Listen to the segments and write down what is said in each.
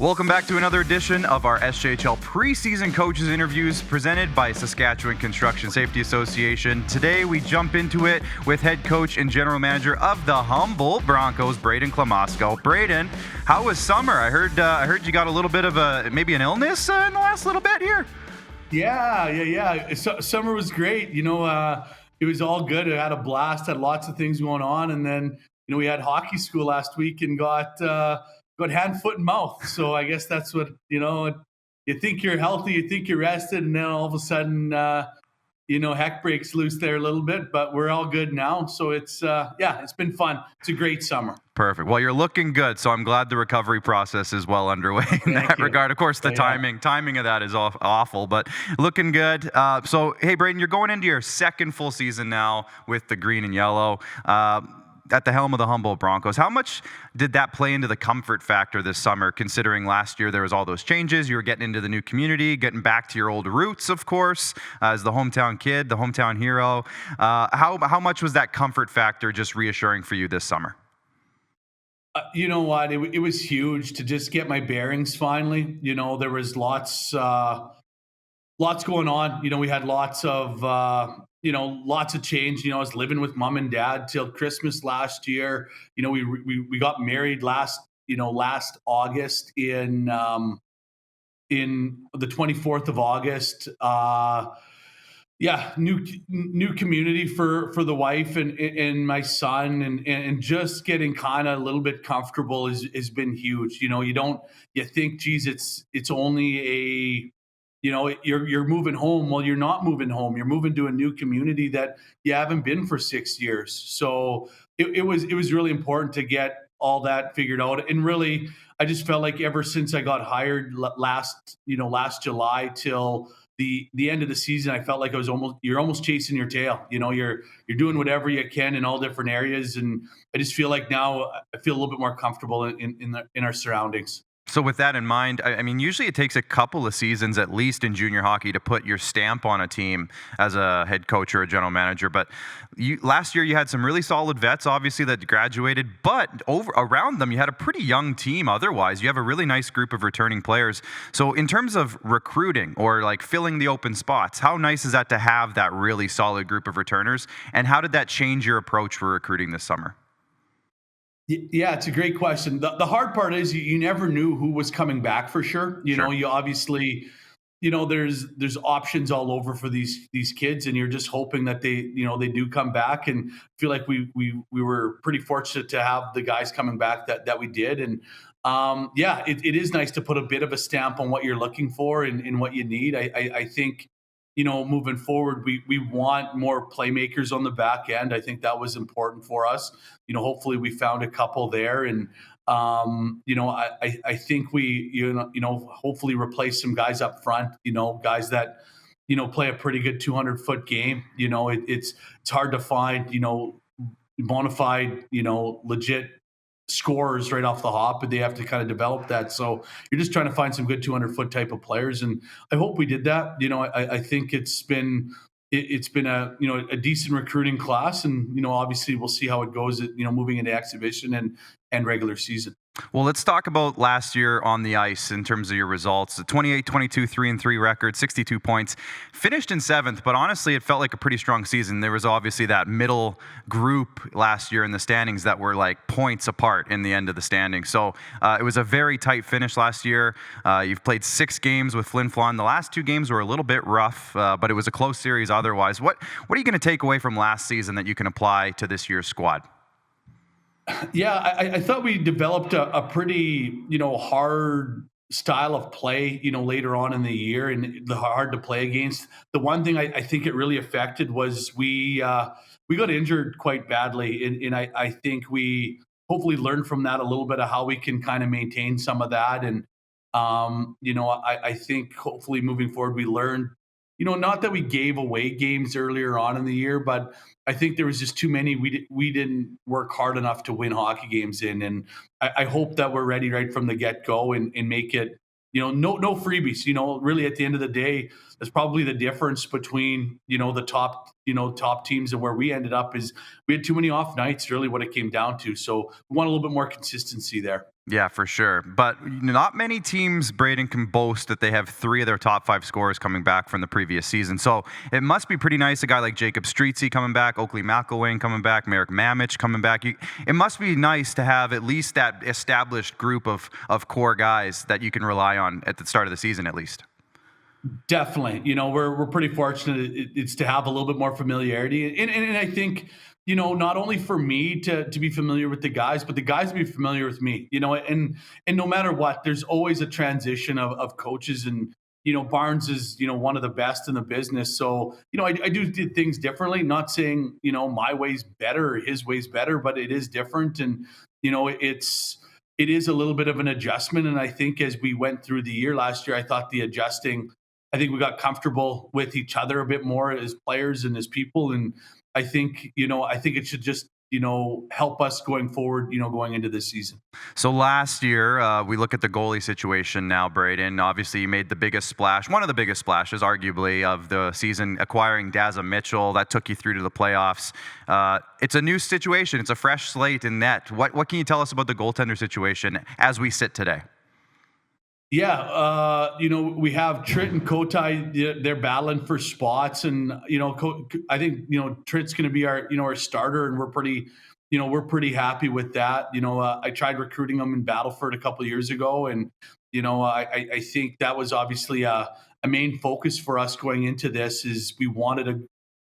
Welcome back to another edition of our SJHL preseason coaches interviews presented by Saskatchewan Construction Safety Association. Today we jump into it with head coach and general manager of the Humboldt Broncos, Brayden Klimosko. Brayden, how was summer? I heard you got a little bit of maybe an illness in the last little bit here. Yeah. Summer was great. It was all good. I had a blast, had lots of things going on. And then, we had hockey school last week and got hand, foot, and mouth. So I guess that's what, you think you're healthy, you think you're rested, and then all of a sudden, heck breaks loose there a little bit, but we're all good now. So it's been fun. It's a great summer. Perfect. Well, you're looking good, so I'm glad the recovery process is well underway in that regard. Of course, the timing of that is awful, but looking good. So, hey, Brayden, you're going into your second full season now with the green and yellow. At the helm of the Humboldt Broncos. How much did that play into the comfort factor this summer, considering last year there was all those changes? You were getting into the new community, getting back to your old roots, of course, as the hometown kid, the hometown hero. How much was that comfort factor just reassuring for you this summer? You know what? It was huge to just get my bearings finally. There was lots going on. We had lots of change. I was living with mom and dad till Christmas last year. We got married last August in the 24th of August. New community for the wife and my son, and just getting kind of a little bit comfortable has been huge. You think, geez, it's only you're moving home. Well, you're not moving home. You're moving to a new community that you haven't been for 6 years. So it was really important to get all that figured out. And really, I just felt like ever since I got hired last July till the end of the season, I felt like you're almost chasing your tail. You're doing whatever you can in all different areas. And I just feel like now I feel a little bit more comfortable in our surroundings. So with that in mind, I mean, usually it takes a couple of seasons at least in junior hockey to put your stamp on a team as a head coach or a general manager. But last year you had some really solid vets, obviously, that graduated. But around them, you had a pretty young team otherwise. You have a really nice group of returning players. So in terms of recruiting or like filling the open spots, how nice is that to have that really solid group of returners? And how did that change your approach for recruiting this summer? Yeah, it's a great question. The hard part is you never knew who was coming back for sure. You obviously, there's options all over for these kids, and you're just hoping that they do come back. And feel like we were pretty fortunate to have the guys coming back that we did. And it is nice to put a bit of a stamp on what you're looking for and what you need. I think, moving forward, we want more playmakers on the back end. I think that was important for us. Hopefully we found a couple there, and I think we hopefully replace some guys up front. Guys that play a pretty good 200-foot game. It's hard to find bona fide legit scorers right off the hop, and they have to kind of develop that. So you're just trying to find some good 200-foot type of players, and I hope we did that. I think it's been a decent recruiting class, and obviously we'll see how it goes moving into exhibition and regular season. Well, let's talk about last year on the ice in terms of your results. The 28-22 3-3 record, 62 points. Finished in 7th, but honestly, it felt like a pretty strong season. There was obviously that middle group last year in the standings that were like points apart in the end of the standings. So it was a very tight finish last year. You've played 6 games with Flin Flon. The last 2 games were a little bit rough, but it was a close series otherwise. What are you going to take away from last season that you can apply to this year's squad? Yeah, I thought we developed a pretty, hard style of play, later on in the year, and the hard to play against. The one thing I think it really affected was we got injured quite badly, and I think we hopefully learned from that a little bit of how we can kind of maintain some of that. And, I think hopefully moving forward, we learned, not that we gave away games earlier on in the year, but I think there was just too many we didn't work hard enough to win hockey games in. And I hope that we're ready right from the get-go and make it, no freebies. Really at the end of the day, that's probably the difference between, the top teams and where we ended up is we had too many off nights, really what it came down to. So we want a little bit more consistency there. Yeah, for sure. But not many teams, Brayden, can boast that they have 3 of their top 5 scorers coming back from the previous season. So it must be pretty nice. A guy like Jacob Streetsy coming back, Oakley McElwain coming back, Merrick Mamich coming back. It must be nice to have at least that established group of core guys that you can rely on at the start of the season, at least. Definitely. We're pretty fortunate it's to have a little bit more familiarity. And I think, not only for me to be familiar with the guys, but the guys to be familiar with me, and no matter what, there's always a transition of coaches, and, Barnes is, one of the best in the business. So, I do things differently, not saying, my way's better or his way's better, but it is different. And, it is a little bit of an adjustment. And I think as we went through the year last year, I think we got comfortable with each other a bit more as players and as people. And I think it should just, help us going forward, going into this season. So last year, we look at the goalie situation now, Brayden. Obviously, you made the biggest splash, one of the biggest splashes, arguably, of the season, acquiring Daza Mitchell. That took you through to the playoffs. It's a new situation. It's a fresh slate in net. What can you tell us about the goaltender situation as we sit today? Yeah, we have Tritt and Kotai. They're battling for spots, and I think Tritt's going to be our starter, and we're pretty happy with that. I tried recruiting him in Battleford a couple of years ago, and I think that was obviously a main focus for us going into this. Is we wanted a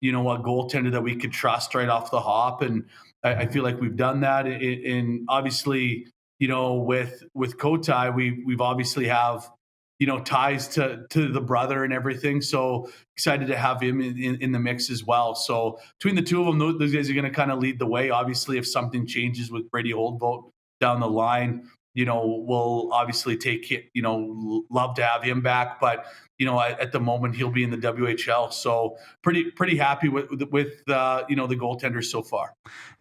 goaltender that we could trust right off the hop, and I feel like we've done that. And obviously, with Kotai, we've obviously have, ties to the brother and everything. So excited to have him in the mix as well. So between the two of them, those guys are going to kind of lead the way. Obviously, if something changes with Brady Oldvolt down the line, we'll obviously love to have him back. But, at the moment he'll be in the WHL. So pretty happy with the goaltenders so far.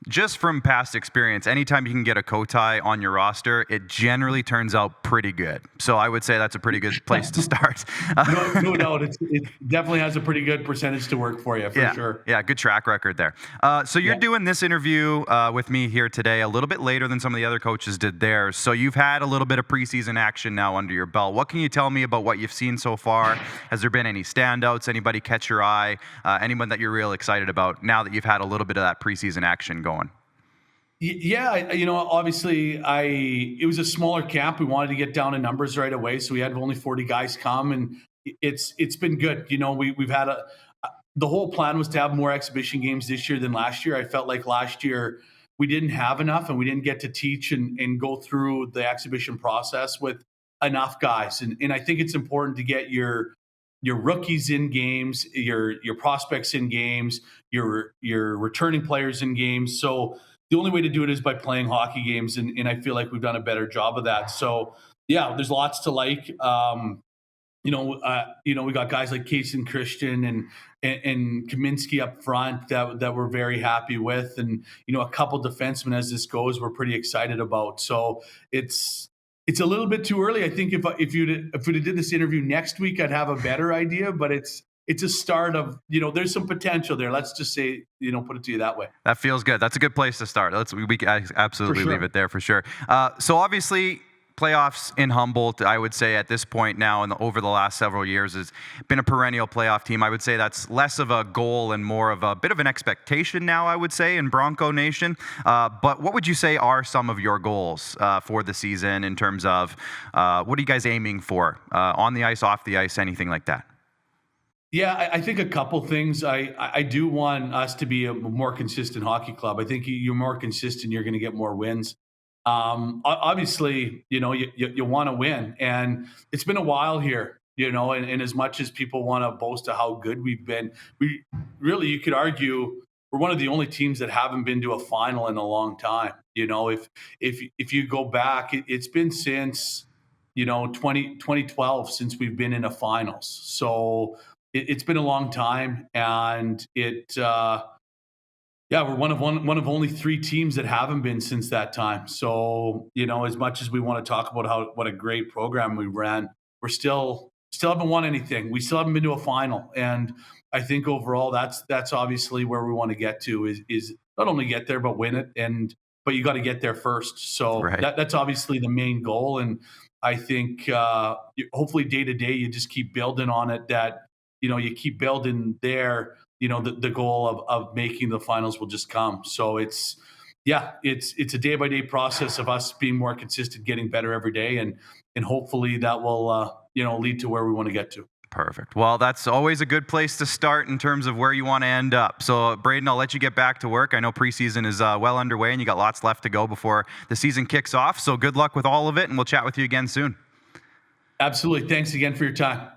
Just from past experience, anytime you can get a Kotai on your roster, it generally turns out pretty good. So I would say that's a pretty good place to start. No doubt. It definitely has a pretty good percentage to work for you, for sure. Yeah, good track record there. So you're doing this interview with me here today a little bit later than some of the other coaches did theirs. So you've had a little bit of preseason action now under your belt. What can you tell me about what you've seen so far? Has there been any standouts? Anybody catch your eye? Anyone that you're real excited about now that you've had a little bit of that preseason action going? Yeah, obviously it was a smaller camp. We wanted to get down in numbers right away. So we had only 40 guys come, and it's been good. We've had the whole plan was to have more exhibition games this year than last year. I felt like last year we didn't have enough, and we didn't get to teach and go through the exhibition process with enough guys. And I think it's important to get your rookies in games, your prospects in games, your returning players in games. So the only way to do it is by playing hockey games, and I feel like we've done a better job of that. So yeah, there's lots to like. We got guys like Case and Christian and Kaminsky up front that we're very happy with, and a couple defensemen as this goes, we're pretty excited about. So it's a little bit too early. I think if you'd have did this interview next week, I'd have a better idea. But it's a start of there's some potential there. Let's just say put it to you that way. That feels good. That's a good place to start. We can absolutely leave it there for sure. So obviously, playoffs in Humboldt, I would say at this point now and over the last several years, has been a perennial playoff team. I would say that's less of a goal and more of a bit of an expectation now, I would say, in Bronco Nation. But what would you say are some of your goals for the season in terms of what are you guys aiming for on the ice, off the ice, anything like that? Yeah, I think a couple things. I do want us to be a more consistent hockey club. I think you're more consistent, you're going to get more wins. Obviously, you want to win, and it's been a while here, and as much as people want to boast of how good we've been, you could argue we're one of the only teams that haven't been to a final in a long time. If you go back, it's been since 2012 since we've been in a finals. So it's been a long time, and we're one of only 3 teams that haven't been since that time. So, as much as we want to talk about what a great program we ran, we're still haven't won anything. We still haven't been to a final. And I think overall that's obviously where we want to get to is not only get there, but win it. And, but you got to get there first. So Right. that's obviously the main goal. And I think hopefully day to day, you just keep building on it, that, you keep building there, the goal of making the finals will just come. So it's a day by day process of us being more consistent, getting better every day. And hopefully that will, lead to where we want to get to. Perfect. Well, that's always a good place to start in terms of where you want to end up. So, Brayden, I'll let you get back to work. I know preseason is well underway, and you got lots left to go before the season kicks off. So good luck with all of it, and we'll chat with you again soon. Absolutely. Thanks again for your time.